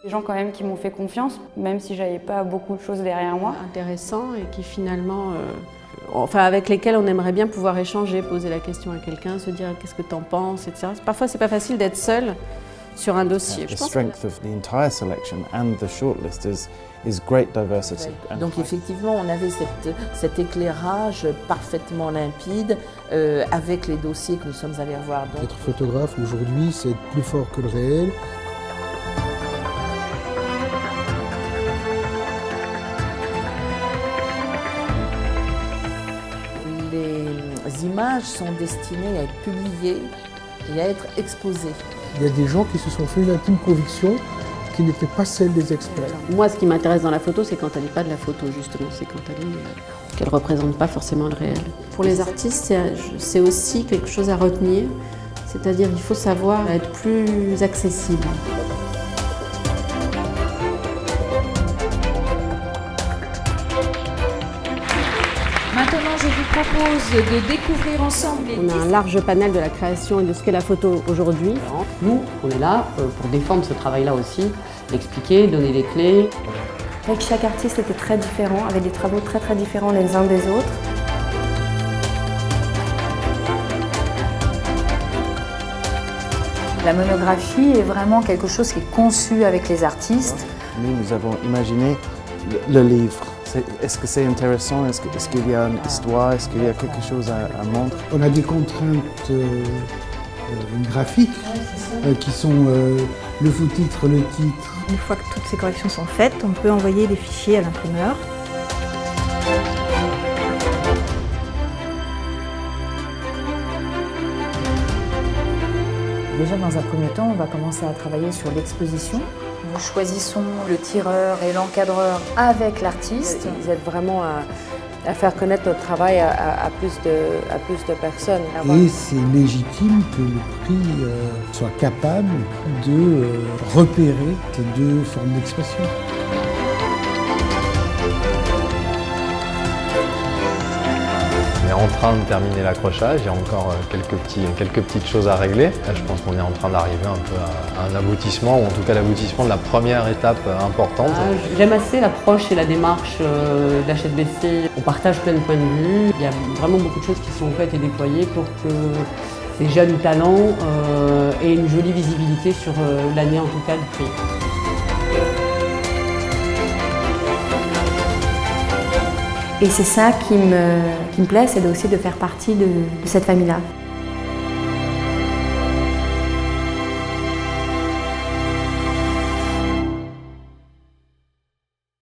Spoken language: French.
Des gens quand même qui m'ont fait confiance, même si j'avais pas beaucoup de choses derrière moi. Intéressants et qui finalement, avec lesquels on aimerait bien pouvoir échanger, poser la question à quelqu'un, se dire qu'est-ce que tu en penses, etc. Parfois c'est pas facile d'être seul sur un dossier. The strength of the entire selection and the shortlist is great diversity. Donc effectivement, on avait cet éclairage parfaitement limpide avec les dossiers que nous sommes allés voir. Donc, être photographe aujourd'hui, c'est être plus fort que le réel. les images sont destinées à être publiées et à être exposées. Il y a des gens qui se sont fait une intime conviction qui n'était pas celle des experts. Moi, ce qui m'intéresse dans la photo, c'est quand elle n'est pas de la photo, justement. C'est quand elle est, qu'elle ne représente pas forcément le réel. Pour les artistes, c'est aussi quelque chose à retenir. C'est-à-dire qu'il faut savoir être plus accessible. Maintenant, je vous propose de découvrir ensemble les... On a un large panel de la création et de ce qu'est la photo aujourd'hui. Nous, on est là pour défendre ce travail-là aussi, l'expliquer, donner des clés. Avec chaque artiste était très différent, avec des travaux très différents les uns des autres. La monographie est vraiment quelque chose qui est conçu avec les artistes. Nous avons imaginé le livre. Est-ce que c'est intéressant? Est-ce qu'il y a une histoire? Est-ce qu'il y a quelque chose à montrer? On a des contraintes graphiques qui sont le sous-titre, le titre. Une fois que toutes ces corrections sont faites, on peut envoyer les fichiers à l'imprimeur. Déjà, dans un premier temps, on va commencer à travailler sur l'exposition. Nous choisissons le tireur et l'encadreur avec l'artiste. Ils aident vraiment à faire connaître notre travail à plus de personnes. Et c'est légitime que le prix soit capable de repérer ces deux formes d'expression. On est en train de terminer l'accrochage, il y a encore quelques petites choses à régler. Là, je pense qu'on est en train d'arriver un peu à un aboutissement, ou en tout cas l'aboutissement de la première étape importante. J'aime assez l'approche et la démarche d'HSBC. On partage plein de points de vue. Il y a vraiment beaucoup de choses qui sont faites et déployées pour que ces jeunes talents aient une jolie visibilité sur l'année en tout cas du prix. Et c'est ça qui me plaît, c'est aussi de faire partie de cette famille-là.